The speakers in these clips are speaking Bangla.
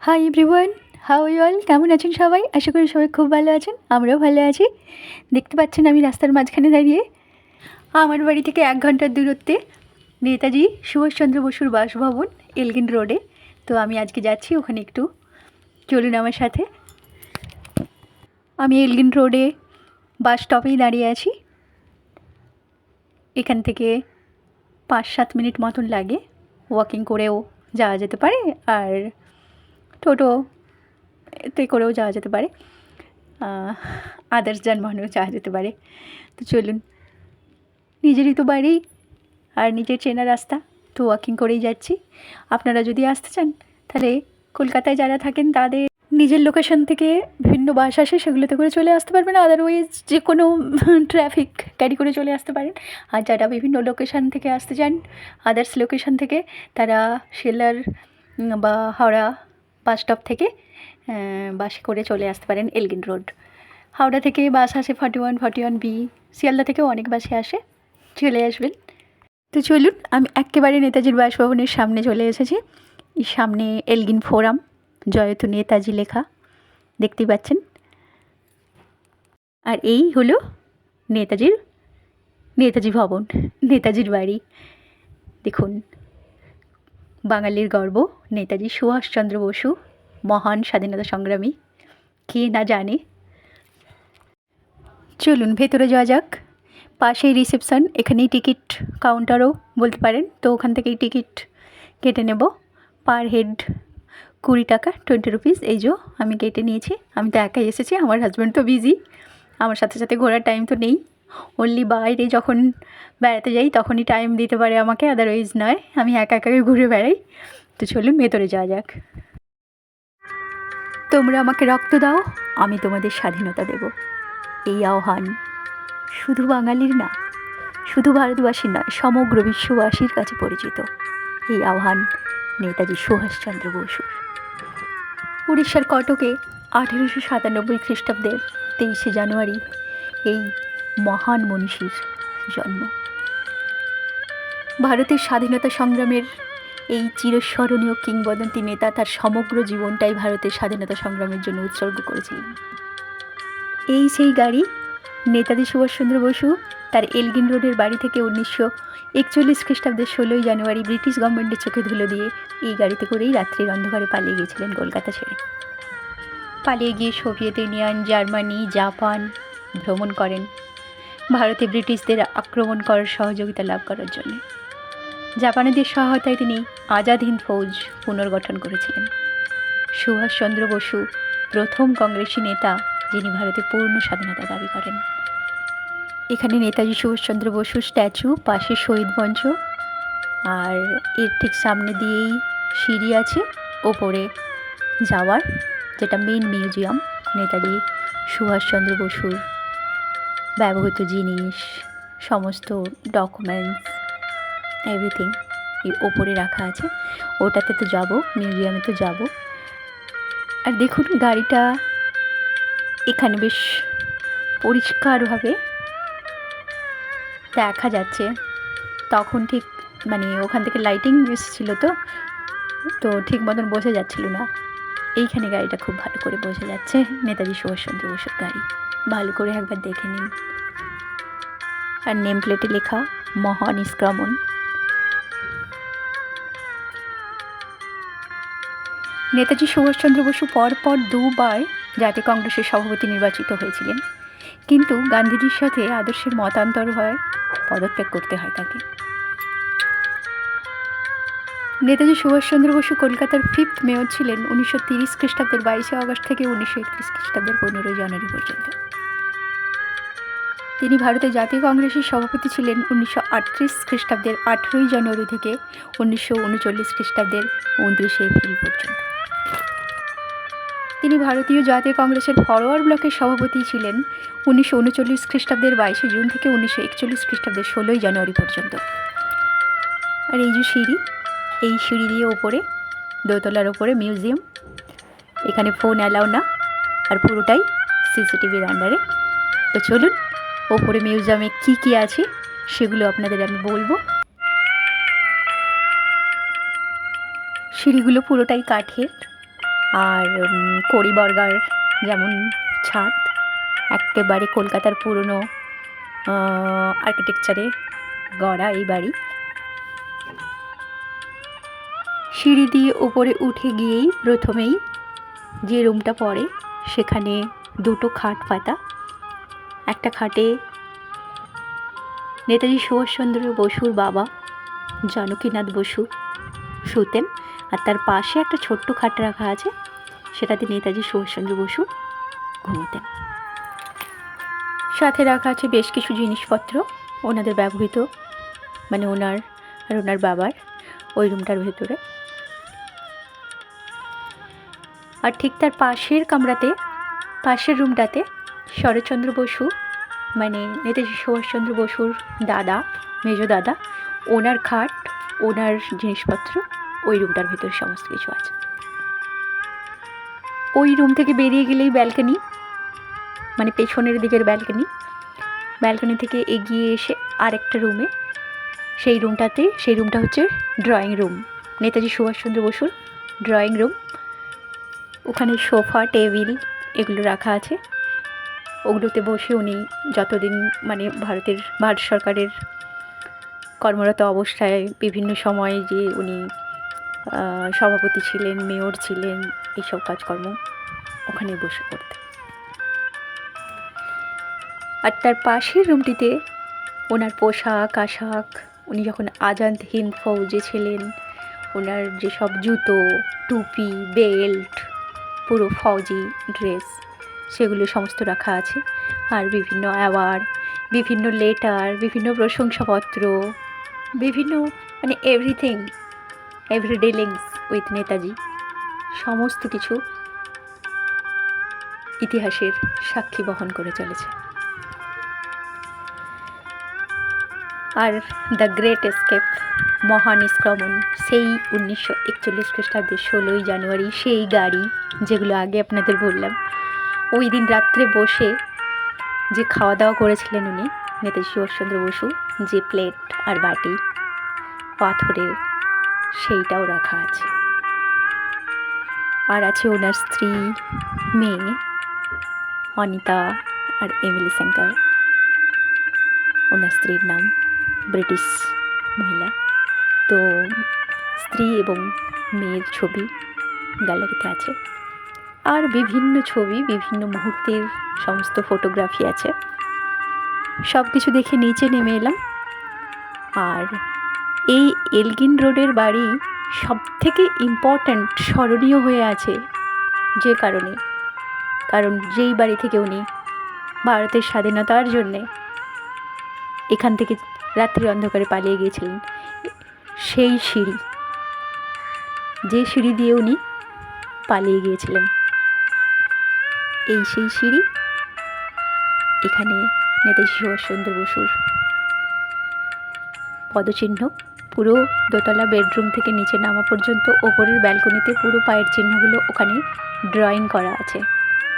High everyone, how you all? কেমন আছেন সবাই? আশা করি সবাই খুব ভালো আছেন। আমরাও ভালো আছি। দেখতে পাচ্ছেন আমি রাস্তার মাঝখানে দাঁড়িয়ে। আমার বাড়ি থেকে 1 ঘন্টার দূরত্বে নেতাজি সুভাষচন্দ্র বসুর বাসভবন এলগিন রোডে। তো আমি আজকে যাচ্ছি ওখানে একটু, চলুন আমার সাথে। আমি এলগিন রোডে বাস স্টপেই দাঁড়িয়ে আছি। এখান থেকে 5-7 মিনিট মতন লাগে। ওয়াকিং করেও যাওয়া যেতে পারে, আর টোটোতে করেও যাওয়া যেতে পারে, আদার্স যানবাহনেও যাওয়া যেতে পারে। তো চলুন, নিজেরই তো বাড়ি আর নিজের চেনা রাস্তা, তো ওয়াকিং করেই যাচ্ছি। আপনারা যদি আসতে চান তাহলে কলকাতায় যারা থাকেন তাদের নিজের লোকেশন থেকে বিভিন্ন বাস আসে, সেগুলোতে করে চলে আসতে পারবেন। আদারওয়াইজ যে কোনো ট্রাফিক ক্যারি করে চলে আসতে পারেন। আর যারা বিভিন্ন লোকেশান থেকে আসতে চান, আদার্স লোকেশান থেকে, তারা শিয়ালদার বা হাওড়া বাস স্টপ থেকে বাসে করে চলে আসতে পারেন এলগিন রোড। হাওড়া থেকে বাস আসে 41B, শিয়ালদা থেকেও অনেক বাসে আসে, চলে আসবেন। তো চলুন, আমি একেবারে নেতাজির বাসভবনের সামনে চলে এসেছি। এই সামনে এলগিন ফোরাম, জয়তু নেতাজি লেখা দেখতেই পাচ্ছেন। আর এই হলো নেতাজি ভবন, নেতাজির বাড়ি। দেখুন, বাঙালির গর্ব নেতাজি সুভাষচন্দ্র বসু, মহান স্বাধীনতা সংগ্রামী, কে না জানে। চলুন ভেতরে যাওয়া যাক। পাশেই রিসেপশন, এখানেই টিকিট কাউন্টারও বলতে পারেন। তো ওখান থেকেই টিকিট কেটে নেব। পার হেড 20 টাকা, 20 রুপিস। এই যে আমি কেটে নিয়েছি। আমি তো একাই এসেছি, আমার হাজব্যান্ড তো বিজি, আমার সাথে সাথে ঘোরার টাইম তো নেই। অনলি বাইরে যখন বেড়াতে যাই তখনই টাইম দিতে পারে আমাকে, আদারওয়াইজ নয়। আমি একা একাই ঘুরে বেড়াই। তো চলুন ভেতরে যাওয়া যাক। তোমরা আমাকে রক্ত দাও, আমি তোমাদের স্বাধীনতা দেব। এই আহ্বান শুধু বাঙালির না, শুধু ভারতবাসীর নয়, সমগ্র বিশ্ববাসীর কাছে পরিচিত। এই আহ্বান নেতাজি সুভাষচন্দ্র বসুর। উড়িষ্যার কটকে 1897 খ্রিস্টাব্দের 23শে জানুয়ারি এই মহান মনীষীর জন্ম। ভারতের স্বাধীনতা সংগ্রামের এই চিরস্মরণীয় কিংবদন্তি নেতা তার সমগ্র জীবনটাই ভারতের স্বাধীনতা সংগ্রামের জন্য উৎসর্গ করেছিলেন। এই সেই গাড়ি, নেতাজি সুভাষচন্দ্র বসু তার এলগিন রোডের বাড়ি থেকে 1941 খ্রিস্টাব্দের 16ই জানুয়ারি ব্রিটিশ গভর্নমেন্টের চোখে ধুলো দিয়ে এই গাড়িতে করেই রাত্রির অন্ধকারে পালিয়ে গিয়েছিলেন কলকাতা ছেড়ে। পালিয়ে গিয়ে সোভিয়েত ইউনিয়ন, জার্মানি, জাপান ভ্রমণ করেন ভারতে ব্রিটিশদের আক্রমণ করার সহযোগিতা লাভ করার জন্য। জাপানিদের সহায়তায় তিনি আজাদ হিন্দ ফৌজ পুনর্গঠন করেছিলেন। সুভাষচন্দ্র বসু প্রথম কংগ্রেসী নেতা যিনি ভারতে পূর্ণ স্বাধীনতা দাবি করেন। এখানে নেতাজি সুভাষচন্দ্র বসুর স্ট্যাচু, পাশে শহীদ মঞ্চ, আর এর ঠিক সামনে দিয়েই সিঁড়ি আছে ওপরে যাওয়ার, যেটা মেন মিউজিয়াম। নেতাজি সুভাষচন্দ্র বসুর ব্যবহৃত জিনিস, সমস্ত ডকুমেন্টস, এভরিথিং এই ওপরে রাখা আছে। ওটাতে তো যাব, মিউজিয়ামে তো যাব। আর দেখুন গাড়িটা এখানে বেশ পরিষ্কারভাবে দেখা যাচ্ছে। তখন ঠিক ওখান থেকে লাইটিং এসেছিল, তো ঠিক মতন বোঝা যাচ্ছিল না। এইখানে গাড়িটা খুব ভালো করে বোঝা যাচ্ছে, নেতাজি সুভাষচন্দ্র বসুর গাড়ি। ভালো করে একবার দেখে নিন। আর নেম প্লেটে লেখা মহানিষ্ক্রমণ। নেতাজি সুভাষচন্দ্র বসু পরপর 2 বার জাতীয় কংগ্রেসের সভাপতি নির্বাচিত হয়েছিলেন, কিন্তু গান্ধীজির সাথে আদর্শের মতান্তর হয়, পদত্যাগ করতে হয় তাকে। নেতাজি সুভাষচন্দ্র বসু কলকাতার 5th মেয়র ছিলেন 1930 খ্রিস্টাব্দের 22শে আগস্ট থেকে 1931 খ্রিস্টাব্দের 15ই জানুয়ারি পর্যন্ত। তিনি ভারতের জাতীয় কংগ্রেসের সভাপতি ছিলেন 1938 খ্রিস্টাব্দের 18ই জানুয়ারি থেকে 1939 খ্রিস্টাব্দের 29শে এপ্রিল পর্যন্ত। তিনি ভারতীয় জাতীয় কংগ্রেসের ফরওয়ার্ড ব্লকের সভাপতি ছিলেন 1939 খ্রিস্টাব্দের 22শে জুন থেকে 1941 খ্রিস্টাব্দের 16ই জানুয়ারি পর্যন্ত। আর এই যে সিঁড়ি, এই সিঁড়ি দিয়ে ওপরে, দোতলার ওপরে মিউজিয়াম। এখানে ফোন অ্যালাউ না, আর পুরোটাই সিসিটিভির আন্ডারে। তো চলুন ওপরে মিউজিয়ামে কী কী আছে সেগুলো আপনাদের আমি বলবো। সিঁড়িগুলো পুরোটাই কাঠের, আর কড়ি বর্গার যেমন ছাদ, একেবারে কলকাতার পুরনো আর্কিটেকচারে গড়া এই বাড়ি। সিঁড়ি দিয়ে উপরে উঠে গিয়েই প্রথমেই যে রুমটা পড়ে সেখানে দুটো খাট পাতা। একটা খাটে নেতাজি সুভাষচন্দ্র বসুর বাবা জানকীনাথ বসু শুতেন, আর তার পাশে একটা ছোট্ট খাট রাখা আছে, সেটাতে নেতাজি সুভাষচন্দ্র বসু ঘুমোতেন। সাথে রাখা আছে বেশ কিছু জিনিসপত্র ওনাদের ব্যবহৃত, মানে ওনার আর ওনার বাবার ওই রুমটার ভেতরে। আর ঠিক তার পাশের কামরাতে, পাশের রুমটাতে শরৎচন্দ্র বসু, মানে নেতাজি সুভাষচন্দ্র বসুর দাদা, মেজ দাদা, ওনার খাট, ওনার জিনিসপত্র ওই রুমটার ভেতরে সমস্ত কিছু আছে। ওই রুম থেকে বেরিয়ে গেলেই ব্যালকনি, মানে পেছনের দিকের ব্যালকনি। ব্যালকনি থেকে এগিয়ে এসে আরেকটা রুমে, সেই রুমটা হচ্ছে ড্রয়িং রুম, নেতাজি সুভাষচন্দ্র বসুর ড্রয়িং রুম। ওখানে সোফা, টেবিল এগুলো রাখা আছে। ওগুলোতে বসে উনি যতদিন মানে ভারত সরকারের কর্মরত অবস্থায় বিভিন্ন সময়ে যে উনি সভাপতি ছিলেন, মেয়র ছিলেন, এইসব কাজকর্ম ওখানে বসে করতেন। আর তার পাশের রুমটিতে ওনার পোশাক আশাক, উনি যখন আজাদ হিন্দ ফৌজে ছিলেন ওনার যেসব জুতো, টুপি, বেল্ট, পুরো ফৌজি ড্রেস সেগুলো সমস্ত রাখা আছে। আর বিভিন্ন অ্যাওয়ার্ড, বিভিন্ন লেটার, বিভিন্ন প্রশংসাপত্র, বিভিন্ন মানে everything, everyday links with Netaji, সমস্ত কিছু ইতিহাসের সাক্ষী বহন করে চলেছে। আর দ্য গ্রেট এস্কেপ, মহানিষ্ক্রমণ, সেই 1941 খ্রিস্টাব্দের 16ই জানুয়ারি, সেই গাড়ি যেগুলো আগে আপনাদের বললাম, ওই দিন রাত্রে বসে যে খাওয়া দাওয়া করেছিলেন উনি, নেতাজি সুভাষচন্দ্র বসু, যে প্লেট আর বাটি পাথরের, সেইটাও রাখা আছে। আর আছে ওনার স্ত্রী, মেয়ে অনিতা আর এমিলি সেঙ্কার, ওনার স্ত্রীর নাম, ব্রিটিশ মহিলা। তো স্ত্রী এবং মেয়ের ছবি গ্যালারিতে আছে। আর বিভিন্ন ছবি, বিভিন্ন মুহূর্তের সমস্ত ফটোগ্রাফি আছে। সব কিছু দেখে নিচে নেমে এলাম। আর এই এলগিন রোডের বাড়ি সবথেকে ইম্পর্ট্যান্ট, স্মরণীয় হয়ে আছে যে কারণ যেই বাড়ি থেকে উনি ভারতের স্বাধীনতার জন্যে এখান থেকে রাত্রি অন্ধকারে পালিয়ে গিয়েছিলেন, সেই সিঁড়ি, যে সিঁড়ি দিয়ে উনি পালিয়ে গিয়েছিলেন, এই সেই সিঁড়ি। এখানে নেতাজি সুভাষচন্দ্র বসুর পদচিহ্ন, পুরো দোতলা বেডরুম থেকে নিচে নামা পর্যন্ত ওপরের ব্যালকনিতে পুরো পায়ের চিহ্নগুলো ওখানে ড্রয়িং করা আছে।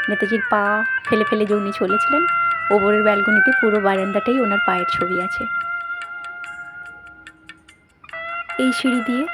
নেতাজির পা ফেলে ফেলে যে উনি চলেছিলেন, ওপরের ব্যালকনিতে পুরো বারান্দাটাই ওনার পায়ের ছবি আছে। এই সিঁড়ি দিয়ে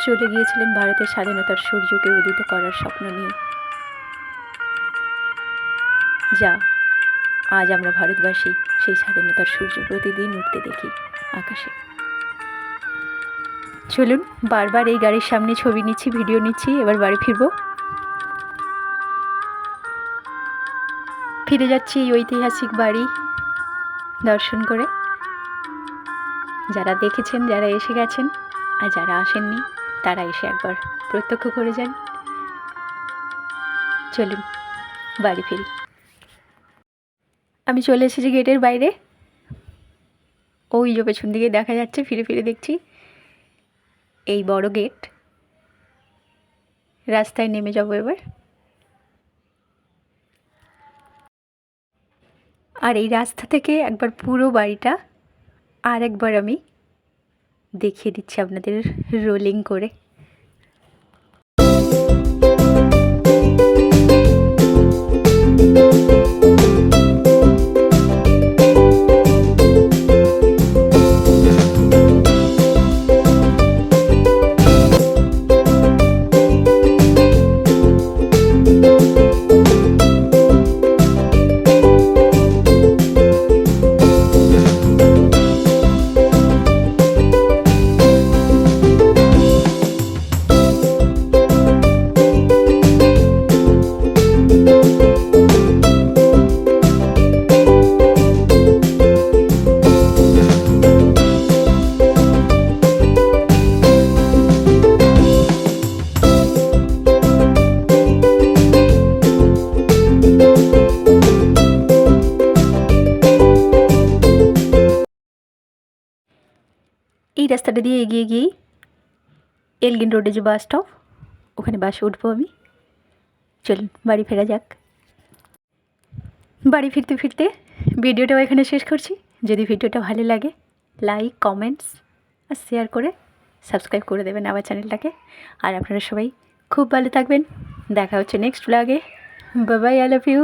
চলে গিয়েছিলেন ভারতের স্বাধীনতার সূর্যকে উদিত করার স্বপ্ন নিয়ে। যা আজ আমরা ভারতবাসী সেই স্বাধীনতার সূর্য প্রতিদিন উঠতে দেখি আকাশে। চলুন, বারবার এই গাড়ির সামনে ছবি নিচ্ছি, ভিডিও নিচ্ছি, এবার বাড়ি ফিরে যাচ্ছি এই ঐতিহাসিক বাড়ি দর্শন করে। যারা দেখেছেন, যারা এসে গেছেন, আর যারা আসেননি তারা এসে একবার প্রত্যক্ষ করে যান। চলুন বাড়ি ফিরি। আমি চলে এসেছি গেটের বাইরে, ওই যে পেছন দিকে দেখা যাচ্ছে, ফিরে ফিরে দেখছি এই বড় গেট। রাস্তায় নেমে যাব এবার। আর এই রাস্তা থেকে একবার পুরো বাড়িটা আর একবার আমি দেখিয়ে দিচ্ছি আপনাদের রোলিং করে। রাস্তাটা দিয়ে এগিয়ে গিয়েই এলগিন রোডে যে বাস স্টপ, ওখানে বাসে উঠবো আমি। চলুন বাড়ি ফেরা যাক। বাড়ি ফিরতে ফিরতে ভিডিওটাও এখানে শেষ করছি। যদি ভিডিওটা ভালো লাগে লাইক, কমেন্টস আর শেয়ার করে সাবস্ক্রাইব করে দেবেন আমার চ্যানেলটাকে। আর আপনারা সবাই খুব ভালো থাকবেন। দেখা হচ্ছে নেক্সট ব্লগে। Bye bye, I love you.